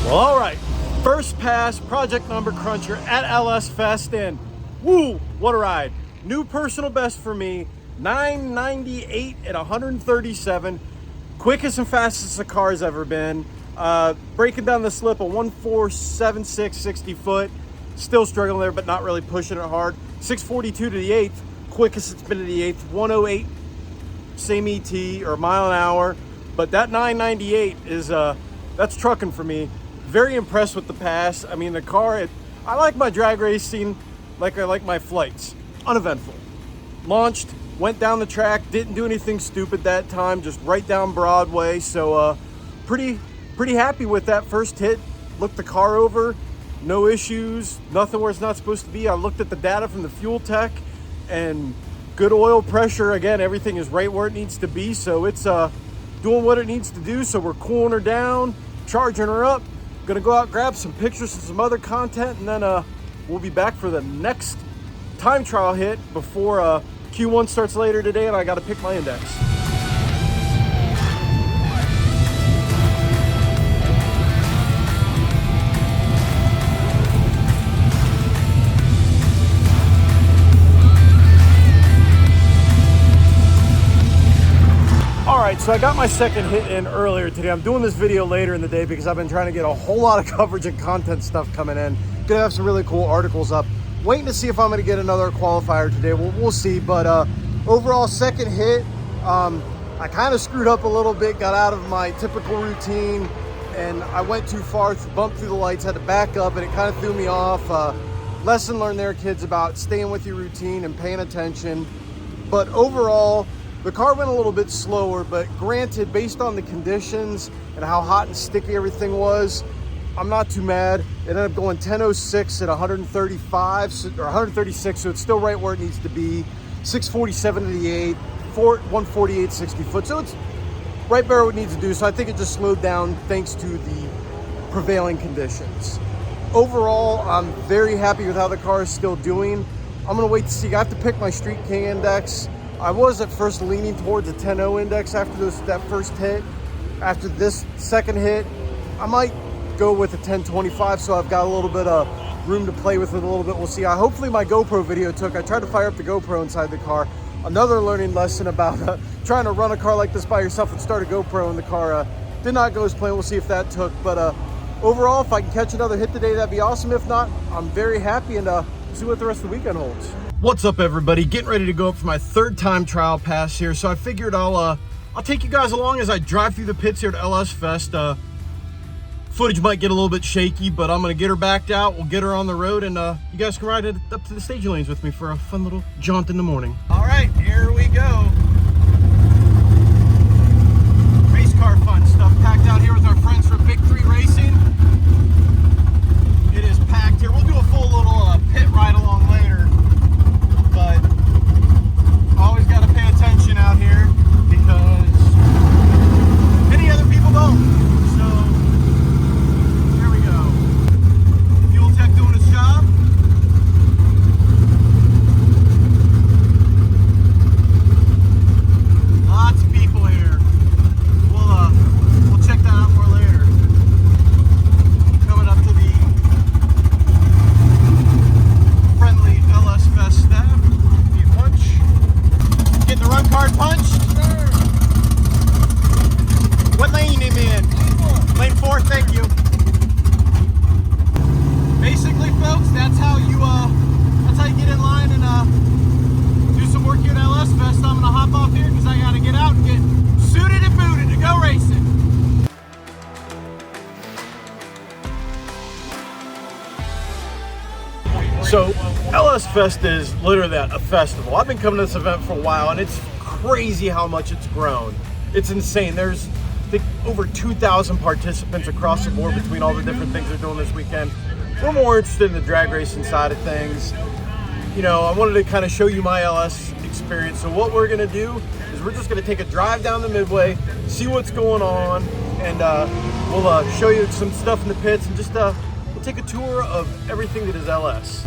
Well, all right, first pass, project number cruncher at LS Fest, and woo, what a ride. New personal best for me, 998 at 137, quickest and fastest the car's ever been. Breaking down the slip, a 1476 60 foot, still struggling there, but not really pushing it hard. 642 to the 8th, quickest it's been to the 8th, 108, same ET or mile an hour, but that 998 is, that's trucking for me. Very impressed with the pass. I mean, the car, I like my drag racing like I like my flights. Uneventful. Launched, went down the track, didn't do anything stupid that time, just right down Broadway. So pretty happy with that first hit. Looked the car over, no issues, nothing where it's not supposed to be. I looked at the data from the fuel tech and good oil pressure. Again, everything is right where it needs to be. So it's doing what it needs to do. So we're cooling her down, charging her up. Gonna go out, grab some pictures and some other content, and then we'll be back for the next time trial hit before Q1 starts later today, and I gotta pick my index. All right, so I got my second hit in earlier today. I'm doing this video later in the day because I've been trying to get a whole lot of coverage and content stuff coming in. Gonna have some really cool articles up. Waiting to see if I'm gonna get another qualifier today. We'll see, but overall second hit, I kind of screwed up a little bit, got out of my typical routine, and I went too far, bumped through the lights, had to back up, and it kind of threw me off. Lesson learned there, kids, about staying with your routine and paying attention. But overall, the car went a little bit slower, but granted, based on the conditions and how hot and sticky everything was, I'm not too mad. It ended up going 10:06 at 135 or 136, so it's still right where it needs to be. 647 to the 8, 148 60 foot, so it's right where it needs to do. So I think it just slowed down thanks to the prevailing conditions. Overall, I'm very happy with how the car is still doing. I'm gonna wait to see. I have to pick my Street King index. I was at first leaning towards a 10.0 index after that first hit. After this second hit, I might go with a 1025, so I've got a little bit of room to play with it a little bit. We'll see. Hopefully my GoPro video took. I tried to fire up the GoPro inside the car. Another learning lesson about trying to run a car like this by yourself and start a GoPro in the car. Did not go as planned. We'll see if that took. But overall, if I can catch another hit today, that'd be awesome. If not, I'm very happy, and see what the rest of the weekend holds. What's up, everybody? Getting ready to go up for my third time trial pass here, so I figured I'll take you guys along as I drive through the pits here at LS Fest. Footage might get a little bit shaky, but I'm gonna get her backed out. We'll get her on the road, and you guys can ride it up to the staging lanes with me for a fun little jaunt in the morning. All right, here we go. Race car fun stuff packed out here with our friends from Big 3 Racing. It is packed here. We'll do a full little pit ride along later. But always got to pay attention out here because many other people don't. So here we go. Fuel tech doing its job. Lots of people here. We'll check that out more later. Coming up to the friendly LS Fest staff. Getting the run card punched? Sure. What lane you in? Lane 4, thank you. Basically, folks, that's how you get in line and do some work here at LS Fest. I'm gonna hop off here because I gotta get out and get suited and booted to go racing. So LS Fest is literally a festival. I've been coming to this event for a while, and it's crazy how much it's grown. It's insane. There's, I think, over 2,000 participants across the board between all the different things they're doing this weekend. We're more interested in the drag racing side of things. You know, I wanted to kind of show you my LS experience. So what we're gonna do is we're just gonna take a drive down the Midway, see what's going on, and we'll show you some stuff in the pits, and just we'll take a tour of everything that is LS.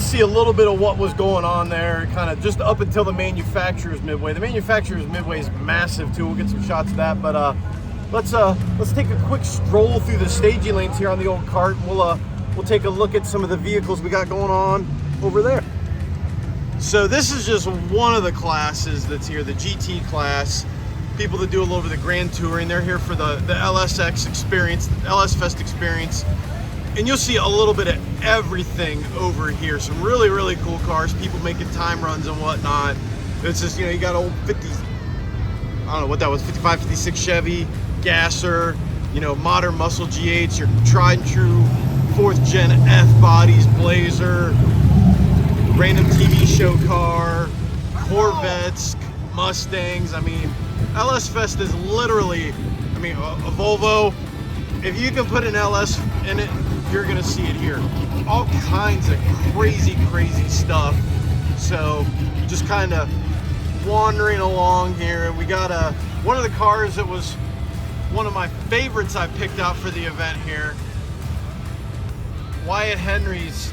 see a little bit of what was going on there, kind of just up until the manufacturer's Midway. The manufacturer's Midway is massive too. We'll get some shots of that, but let's take a quick stroll through the staging lanes here on the old cart. And we'll take a look at some of the vehicles we got going on over there. So this is just one of the classes that's here, the GT class. People that do a little bit of the Grand Touring, they're here for the LSX experience, the LS Fest experience. And you'll see a little bit of everything over here. Some really, really cool cars, people making time runs and whatnot. It's just, you know, you got old 50s, I don't know what that was, 55, 56 Chevy, gasser, you know, modern muscle G8s, your tried and true 4th gen F bodies, Blazer, random TV show car, Corvettes, Mustangs. I mean, LS Fest is literally, I mean, a Volvo. If you can put an LS in it, you're gonna see it here. All kinds of crazy, crazy stuff. So just kind of wandering along here. We got one of the cars that was one of my favorites I picked out for the event here. Wyatt Henry's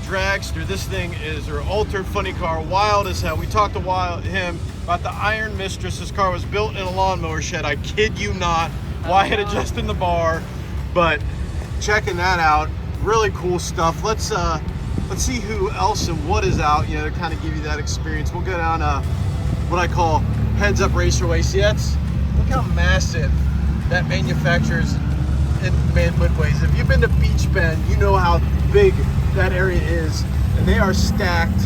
Dragster. This thing is her altered funny car, wild as hell. We talked to him about the Iron Mistress. This car was built in a lawnmower shed. I kid you not. Wyatt adjusting the bar, but checking that out. Really cool stuff. Let's see who else and what is out, you know, to kind of give you that experience. We'll go down what I call Heads Up Raceway. See, look how massive that manufacturer's in Midways. If you've been to Beach Bend, you know how big that area is, and they are stacked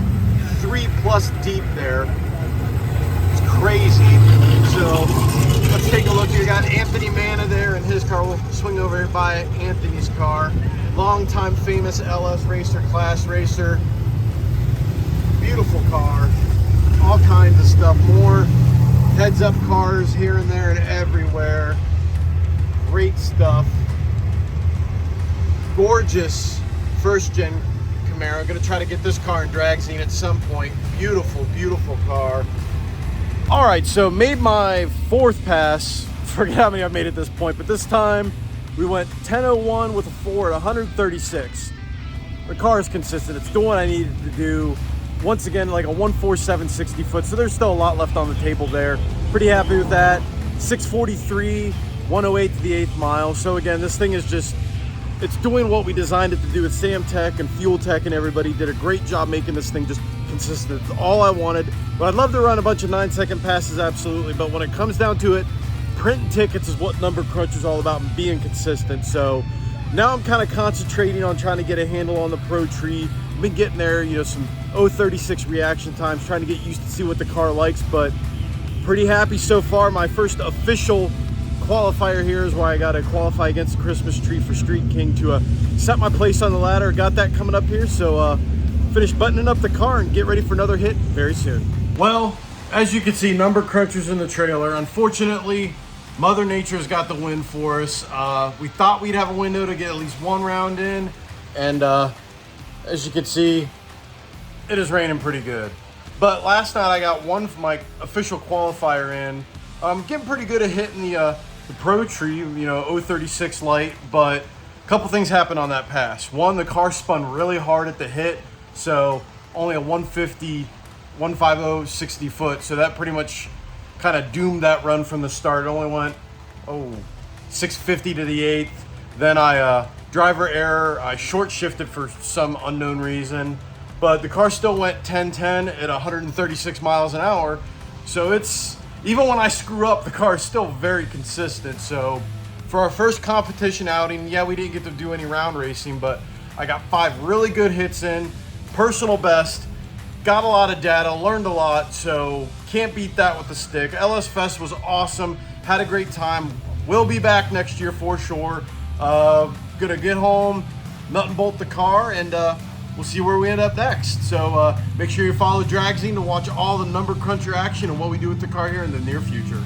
3+ deep there. It's crazy. So let's take a look. You got Anthony Manna there in his car. We'll swing over here by Anthony's car. Longtime famous LS racer, class racer. Beautiful car. All kinds of stuff. More heads up cars here and there and everywhere. Great stuff. Gorgeous 1st gen Camaro. I'm gonna try to get this car in Dragzine at some point. Beautiful, beautiful car. All right, so made my 4th pass. Forget how many I've made at this point, but this time we went 10:01 with a 4 at 136. The car is consistent. It's doing what I needed to do. Once again, like a 147 60 foot, so there's still a lot left on the table there. Pretty happy with that. 643, 108 to the 8th mile. So again, this thing is just, it's doing what we designed it to do. With Sam Tech and Fuel Tech and everybody did a great job making this thing just consistent. It's all I wanted. But I'd love to run a bunch of 9-second passes, absolutely. But when it comes down to it, printing tickets is what Number Crunch is all about, and being consistent. So now I'm kind of concentrating on trying to get a handle on the Pro Tree. I've been getting there, you know, some 036 reaction times, trying to get used to see what the car likes, but pretty happy so far. My first official qualifier here is where I got to qualify against the Christmas tree for Street King to set my place on the ladder. Got that coming up here, so finish buttoning up the car and get ready for another hit very soon. Well, as you can see, Number Crunchers in the trailer. Unfortunately, Mother Nature's got the win for us. We thought we'd have a window to get at least one round in, and as you can see, it is raining pretty good. But last night I got one for my official qualifier in. I'm getting pretty good at hitting the Pro Tree, you know, 036 light, but a couple things happened on that pass. One, the car spun really hard at the hit, so only a 150, 60 foot, so that pretty much kind of doomed that run from the start. It only went 650 to the 8th. Then I driver error, I short shifted for some unknown reason, but the car still went 10-10 at 136 miles an hour. So it's, even when I screw up, the car is still very consistent. So for our first competition outing, yeah, we didn't get to do any round racing, but I got 5 really good hits in, personal best, got a lot of data, learned a lot, so can't beat that with the stick. LS Fest was awesome, had a great time. We'll be back next year for sure. Gonna get home, nut and bolt the car, and we'll see where we end up next. So make sure you follow Dragzine to watch all the Number Cruncher action and what we do with the car here in the near future.